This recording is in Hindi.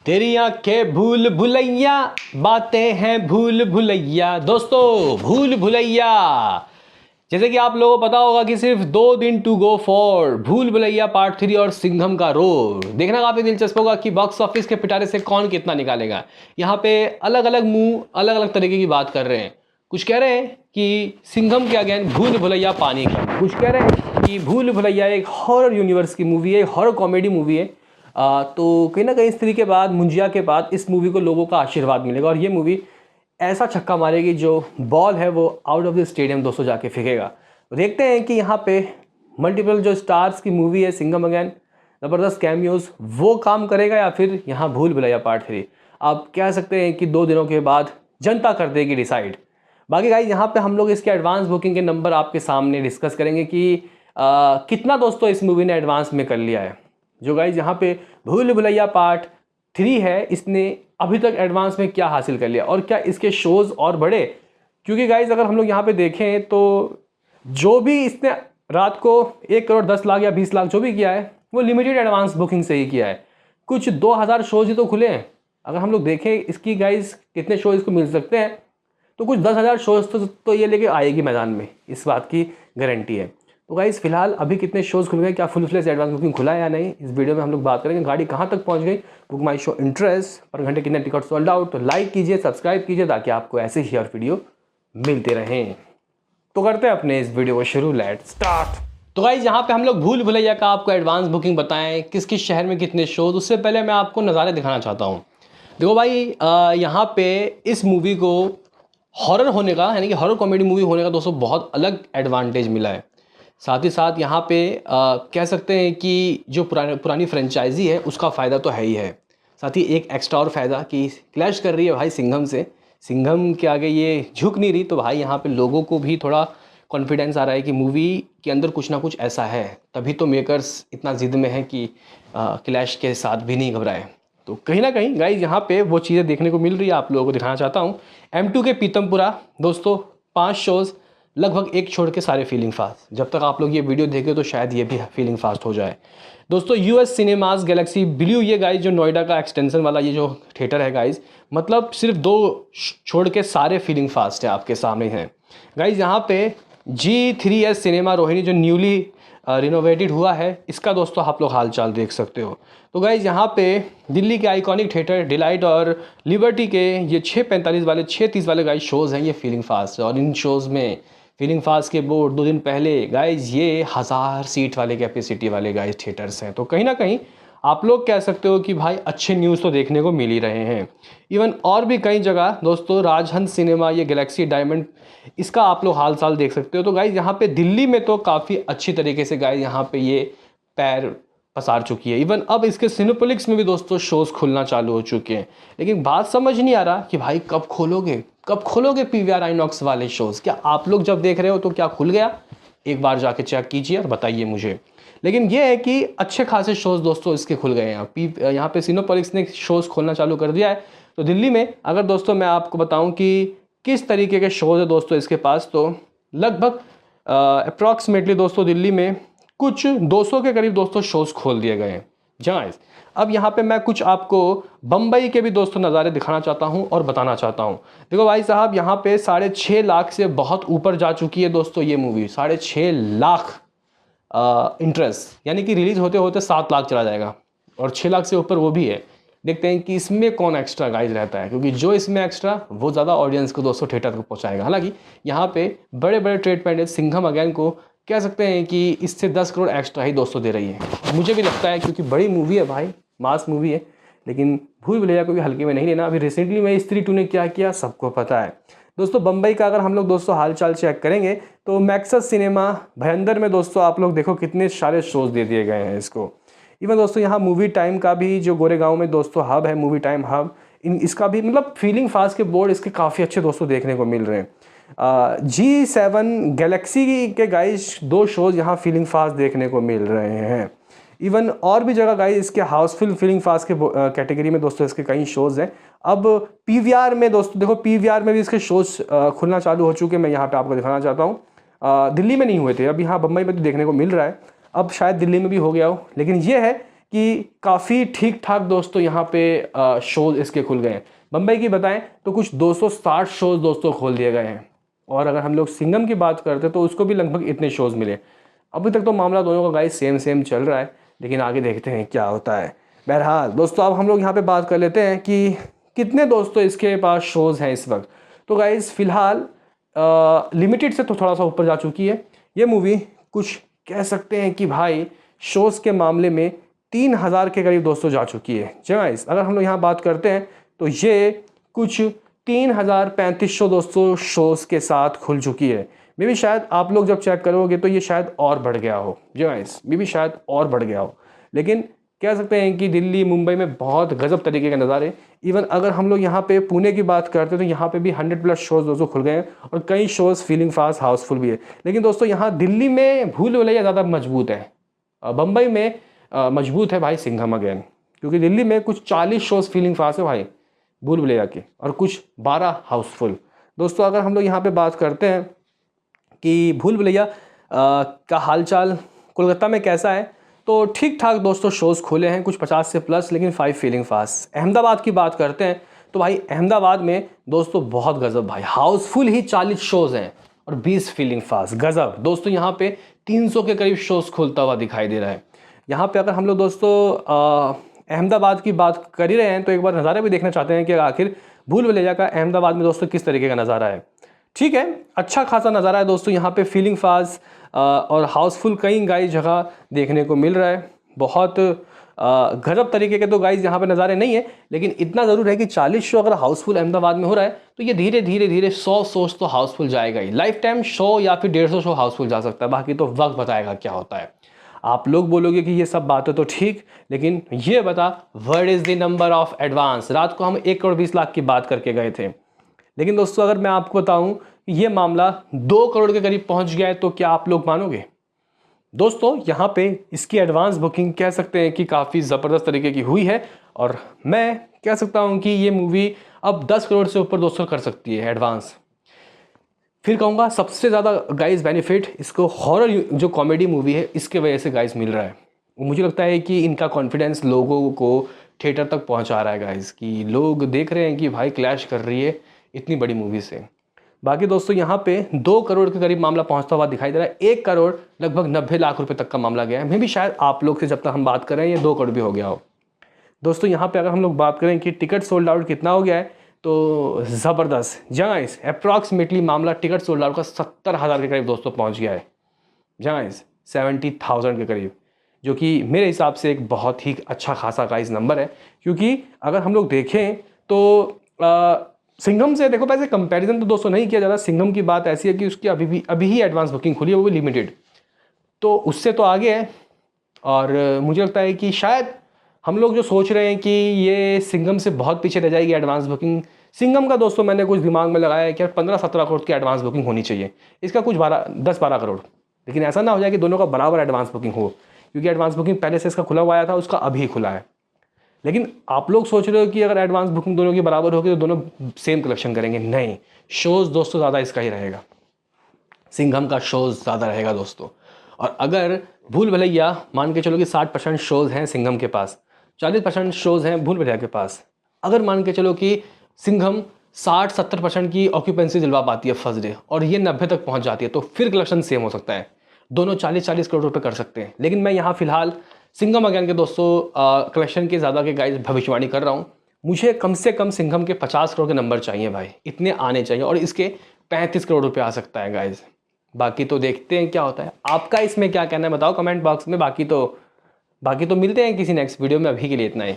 तेरी आंखें भूल भुलैया, बातें हैं भूल भुलैया। दोस्तों भूल भुलैया, जैसे कि आप लोगों को पता होगा कि सिर्फ 2 दिन टू गो फॉर भूल भुलैया पार्ट 3 और सिंघम का रोल देखना काफी दिलचस्प होगा कि बॉक्स ऑफिस के पिटारे से कौन कितना निकालेगा। यहाँ पे अलग अलग मुंह अलग अलग तरीके की बात कर रहे हैं। कुछ कह रहे हैं कि सिंघम के अगेन भूल भुलैया पानी का, कुछ कह रहे हैं कि भूल भुलैया एक हॉरर यूनिवर्स की मूवी है, हॉरर कॉमेडी मूवी है। तो कहीं ना कहीं स्त्री के बाद, मुंजिया के बाद इस मूवी को लोगों का आशीर्वाद मिलेगा और ये मूवी ऐसा छक्का मारेगी जो बॉल है वो आउट ऑफ द स्टेडियम दोस्तों जाके फेंकेगा। तो देखते हैं कि यहाँ पे मल्टीपल जो स्टार्स की मूवी है सिंघम अगेन, ज़बरदस्त कैमियोज, वो काम करेगा या फिर यहाँ भूल भुलैया पार्ट 3। आप कह सकते हैं कि 2 दिनों के बाद जनता कर देगी डिसाइड। बाकी गाइस यहाँ पे हम लोग इसके एडवांस बुकिंग के नंबर आपके सामने डिस्कस करेंगे कि कितना दोस्तों इस मूवी ने एडवांस में कर लिया है। जो गाइस यहाँ पे भूल भुलैया पार्ट 3 है, इसने अभी तक एडवांस में क्या हासिल कर लिया और क्या इसके शोज़ और बढ़े। क्योंकि गाइस अगर हम लोग यहाँ पे देखें तो जो भी इसने रात को 1 करोड़ 10 लाख या 20 लाख जो भी किया है वो लिमिटेड एडवांस बुकिंग से ही किया है। कुछ 2000 शोज़ ही तो खुले हैं। अगर हम लोग देखें इसकी गाइस कितने शो इसको मिल सकते हैं तो कुछ 10,000 शोज़ तो ये लेके आएगी मैदान में, इस बात की गारंटी है। तो गाइस फिलहाल अभी कितने शोज़ खुल गए, क्या फुल फ्लेज एडवांस बुकिंग खुला है या नहीं, इस वीडियो में हम लोग बात करेंगे। गाड़ी कहाँ तक पहुँच गई, बुक माई शो इंटरेस्ट, पर घंटे कितने टिकट सोल्ड आउट। तो लाइक कीजिए, सब्सक्राइब कीजिए ताकि आपको ऐसे ही और वीडियो मिलते रहें। तो करते हैं अपने इस वीडियो को शुरू, लेट स्टार्ट। तो गाइस यहाँ पे हम लोग भूल भुलैया का आपको एडवांस बुकिंग बताएं, किस किस शहर में कितने शोज। उससे पहले मैं आपको नज़ारे दिखाना चाहता हूँ। देखो भाई यहाँ पे इस मूवी को हॉरर होने का, यानी कि हॉरर कॉमेडी मूवी होने का दोस्तों बहुत अलग एडवांटेज मिला है। साथ ही साथ यहाँ पे कह सकते हैं कि जो पुरानी फ्रेंचाइजी है उसका फ़ायदा तो है ही है। साथ ही एक एक्स्ट्रा और फ़ायदा कि क्लैश कर रही है भाई सिंघम से, सिंघम के आगे ये झुक नहीं रही। तो भाई यहाँ पे लोगों को भी थोड़ा कॉन्फिडेंस आ रहा है कि मूवी के अंदर कुछ ना कुछ ऐसा है, तभी तो मेकर्स इतना ज़िद में है कि क्लैश के साथ भी नहीं घबराए। तो कहीं ना कहीं गाइस यहाँ पे वो चीज़ें देखने को मिल रही है, आप लोगों को दिखाना चाहता हूँ। M2 के पीतमपुरा दोस्तों 5 शोज़, लगभग एक छोड़ के सारे फीलिंग फास्ट। जब तक आप लोग ये वीडियो देखें तो शायद ये भी फीलिंग फास्ट हो जाए। दोस्तों US सिनेमाज गैलेक्सी ब्लू, ये गाइस जो नोएडा का एक्सटेंशन वाला ये जो थिएटर है गाइस, मतलब सिर्फ 2 छोड़ के सारे फीलिंग फास्ट है आपके सामने हैं गाइस। यहाँ पे G3S सिनेमा रोहिणी जो न्यूली रिनोवेटेड हुआ है, इसका दोस्तों आप लोग हालचाल देख सकते हो। तो गाइज यहाँ पे दिल्ली के आइकॉनिक थिएटर डिलाइट और लिबर्टी के ये 6:45 वाले 6:30 वाले गाइज शोज़ हैं, ये फीलिंग फास्ट है। और इन शोज़ में फीलिंग फास्ट के बोर्ड 2 दिन पहले गाइज ये 1000 सीट वाले कैपेसिटी वाले गाइज थिएटर्स हैं। तो कहीं ना कहीं आप लोग कह सकते हो कि भाई अच्छे न्यूज़ तो देखने को मिल ही रहे हैं। इवन और भी कई जगह दोस्तों, राजहंस सिनेमा, ये गैलेक्सी डायमंड, इसका आप लोग हाल साल देख सकते हो। तो गाइज यहाँ पे दिल्ली में तो काफ़ी अच्छी तरीके से गाइज यहाँ पे ये पैर पसार चुकी है। इवन अब इसके सिनेपोलिक्स में भी दोस्तों शोज़ खुलना चालू हो चुके हैं। लेकिन बात समझ नहीं आ रहा कि भाई कब खोलोगे PVR आइनॉक्स वाले शोज़। क्या आप लोग जब देख रहे हो तो क्या खुल गया? एक बार जाके चेक कीजिए और बताइए मुझे। लेकिन ये है कि अच्छे खासे शोज़ दोस्तों इसके खुल गए हैं। यहाँ पे सिनेपोलिक्स ने शोज़ खोलना चालू कर दिया है। तो दिल्ली में अगर दोस्तों मैं आपको बताऊँ कि किस तरीके के शोज़ है दोस्तों इसके पास, तो लगभग अप्रॉक्सीमेटली दोस्तों दिल्ली में कुछ 200 के करीब दोस्तों शोज़ खोल दिए गए हैं। जहाँ अब यहाँ पे मैं कुछ आपको बम्बई के भी दोस्तों नज़ारे दिखाना चाहता हूँ और बताना चाहता हूँ। देखो भाई साहब, यहाँ पे 6.5 लाख से बहुत ऊपर जा चुकी है दोस्तों ये मूवी। 6.5 लाख इंटरेस्ट, यानी कि रिलीज़ होते होते 7 लाख चला जाएगा और 6 लाख से ऊपर वो भी है। देखते हैं कि इसमें कौन एक्स्ट्रा गाइज रहता है, क्योंकि जो इसमें एक्स्ट्रा वो ज़्यादा ऑडियंस को दोस्तों थिएटर को पहुँचाएगा। हालांकि यहाँ पे बड़े बड़े ट्रेड पैंडेज सिंघम अगेन को कह सकते हैं कि इससे 10 करोड़ एक्स्ट्रा ही दोस्तों दे रही है। मुझे भी लगता है क्योंकि बड़ी मूवी है भाई, मास मूवी है। लेकिन भूल भुलैया को भी हल्के में नहीं लेना। अभी रिसेंटली में स्त्री 2 ने क्या किया सबको पता है दोस्तों। बम्बई का अगर हम लोग दोस्तों हालचाल चेक करेंगे तो मैक्सस सिनेमा भयंदर में दोस्तों आप लोग देखो कितने सारे शोज़ दे दिए गए हैं इसको। इवन दोस्तों यहाँ मूवी टाइम का भी जो गोरेगांव में दोस्तों हब है, मूवी टाइम हब, इसका भी मतलब फीलिंग फास्ट के बोर्ड इसके काफ़ी अच्छे दोस्तों देखने को मिल रहे हैं। G7 गैलेक्सी के गाइज 2 शोज़ यहाँ फीलिंग फास्ट देखने को मिल रहे हैं। इवन और भी जगह गाइज इसके हाउसफुल फीलिंग फास्ट के कैटेगरी में दोस्तों इसके कई शोज़ हैं। अब PVR में दोस्तों देखो, PVR में भी इसके शोज़ खुलना चालू हो चुके हैं। मैं यहाँ पे आपको दिखाना चाहता हूँ। दिल्ली में नहीं हुए थे, अब यहाँ बम्बई में तो देखने को मिल रहा है। अब शायद दिल्ली में भी हो गया हो। लेकिन ये है कि काफ़ी ठीक ठाक दोस्तों यहाँ पे शोज़ इसके खुल गए हैं। बम्बई की बताएं तो कुछ 260 शोज़ दोस्तों खोल दिए गए हैं, और अगर हम लोग सिंघम की बात करते तो उसको भी लगभग इतने शोज़ मिले। अभी तक तो मामला दोनों का गाइस सेम सेम चल रहा है, लेकिन आगे देखते हैं क्या होता है। बहरहाल दोस्तों, अब हम लोग यहाँ पे बात कर लेते हैं कि कितने दोस्तों इसके पास शोज़ हैं इस वक्त। तो गाइस फ़िलहाल लिमिटेड से तो थोड़ा सा ऊपर जा चुकी है ये मूवी। कुछ कह सकते हैं कि भाई शोज़ के मामले में 3000 के करीब दोस्तों जा चुकी है। जी गाइस, अगर हम लोग यहाँ बात करते हैं तो ये कुछ 3500 दोस्तों शोज़ के साथ खुल चुकी है। मे भी शायद आप लोग जब चेक करोगे तो ये शायद और बढ़ गया हो। जी गाइस, मे भी शायद और बढ़ गया हो, लेकिन कह सकते हैं कि दिल्ली मुंबई में बहुत गजब तरीके के नज़ारे। इवन अगर हम लोग यहाँ पे पुणे की बात करते हैं तो यहाँ पे भी 100+ शोज़ दोस्तों खुल गए हैं, और कई शोज़ फीलिंग फास्ट हाउसफुल भी है। लेकिन दोस्तों यहाँ दिल्ली में भूल भुलैया ज़्यादा मजबूत है, बम्बई में मजबूत है भाई सिंघम अगेन, क्योंकि दिल्ली में कुछ 40 शोज़ फीलिंग फास्ट है भाई भूल भुलैया के, और कुछ 12 हाउसफुल। दोस्तों अगर हम लोग यहाँ पे बात करते हैं कि भूल भुलैया का हालचाल कोलकाता में कैसा है, तो ठीक ठाक दोस्तों शोज़ खुले हैं, कुछ 50 से प्लस, लेकिन 5 फीलिंग फास्ट। अहमदाबाद की बात करते हैं तो भाई अहमदाबाद में दोस्तों बहुत गजब भाई, हाउसफुल ही 40 शोज़ हैं और 20 फीलिंग फास्ट। गजब दोस्तों, यहाँ पे 300 के करीब शोज़ खुलता हुआ दिखाई दे रहा है। यहाँ पे अगर हम लोग दोस्तों अहमदाबाद की बात कर ही रहे हैं तो एक बार नज़ारा भी देखना चाहते हैं कि आखिर भूल भुलैया का अहमदाबाद में दोस्तों किस तरीके का नज़ारा है। ठीक है, अच्छा खासा नज़ारा है दोस्तों यहाँ पे, फीलिंग फास्ट और हाउसफुल कई गाइस जगह देखने को मिल रहा है। बहुत गजब तरीके के तो गाइस यहाँ पे नज़ारे नहीं है, लेकिन इतना ज़रूर है कि 40 शो अगर हाउसफुल अहमदाबाद में हो रहा है तो ये धीरे धीरे धीरे 100 शोज़ तो हाउसफुल जाएगा ही। लाइफ टाइम शो या फिर 150 शो हाउसफुल जा सकता है, बाकी तो वक्त बताएगा क्या होता है। आप लोग बोलोगे कि ये सब बातें तो ठीक, लेकिन ये बता what is the number of advance. रात को हम 1 करोड़ 20 लाख की बात करके गए थे, लेकिन दोस्तों अगर मैं आपको बताऊं ये मामला 2 करोड़ के करीब पहुंच गया है, तो क्या आप लोग मानोगे? दोस्तों यहाँ पे इसकी एडवांस बुकिंग कह सकते हैं कि काफ़ी ज़बरदस्त तरीके की हुई है, और मैं कह सकता हूँ कि ये मूवी अब 10 करोड़ से ऊपर दोस्तों कर सकती है एडवांस। फिर कहूँगा सबसे ज़्यादा गाइस बेनिफिट इसको हॉरर जो कॉमेडी मूवी है इसके वजह से गाइस मिल रहा है। मुझे लगता है कि इनका कॉन्फिडेंस लोगों को थिएटर तक पहुँचा रहा है गाइस, कि लोग देख रहे हैं कि भाई क्लैश कर रही है इतनी बड़ी मूवी से। बाकी दोस्तों यहाँ पे 2 करोड़ के करीब मामला पहुँचता हुआ दिखाई दे रहा है। 1 करोड़ लगभग 90 लाख रुपए तक का मामला गया है। मैं भी शायद आप लोग से जब तक हम बात कर रहे हैं ये 2 करोड़ भी हो गया हो। दोस्तों यहाँ पे अगर हम लोग बात करें कि टिकट सोल्ड आउट कितना हो गया है, तो ज़बरदस्त जहाँ इस अप्रॉक्सीमेटली मामला टिकट सोल्ड आउट का 70,000 के करीब दोस्तों पहुँच गया है। जहाँ इस 70,000 के करीब, जो कि मेरे हिसाब से एक बहुत ही अच्छा खासा गाइस नंबर है। क्योंकि अगर हम लोग देखें तो सिंघम से देखो, वैसे कंपैरिजन तो दोस्तों नहीं किया जाता। सिंघम की बात ऐसी है कि उसकी अभी ही एडवांस बुकिंग खुली है, वो भी लिमिटेड, तो उससे तो आगे है। और मुझे लगता है कि शायद हम लोग जो सोच रहे हैं कि ये सिंघम से बहुत पीछे रह जाएगी एडवांस बुकिंग, सिंघम का दोस्तों मैंने कुछ दिमाग में लगाया है कि 15-17 करोड़ की एडवांस बुकिंग होनी चाहिए, इसका कुछ 10-12 करोड़। लेकिन ऐसा ना हो जाए कि दोनों का बराबर एडवांस बुकिंग हो, क्योंकि एडवांस बुकिंग पहले से इसका खुला हुआ आया था, उसका अभी खुला है। लेकिन आप लोग सोच रहे हो कि अगर एडवांस बुकिंग दोनों की बराबर होगी तो दोनों सेम कलेक्शन करेंगे, नहीं, शोज़ दोस्तों ज़्यादा इसका ही रहेगा, सिंघम का शोज़ ज़्यादा रहेगा दोस्तों। और अगर भूल भुलैया मान के चलो कि 60% शोज़ हैं सिंघम के पास, 40% शोज़ हैं भूल भुलैया के पास, अगर मान के चलो कि सिंघम 60-70% की ऑक्यूपेंसी दिलवा पाती है फर्स्ट डे और ये 90 तक पहुंच जाती है, तो फिर कलेक्शन सेम हो सकता है, दोनों 40-40 करोड़ रुपए कर सकते हैं। लेकिन मैं यहाँ फिलहाल सिंघम अगेन के दोस्तों कलेक्शन के ज़्यादा के गाइस भविष्यवाणी कर रहा हूँ। मुझे कम से कम सिंघम के 50 करोड़ के नंबर चाहिए भाई, इतने आने चाहिए, और इसके 35 करोड़ रुपए आ सकता है गाइस। बाकी तो देखते हैं क्या होता है। आपका इसमें क्या कहना है बताओ कमेंट बॉक्स में। बाकी तो मिलते हैं किसी नेक्स्ट वीडियो में, अभी के लिए इतना ही।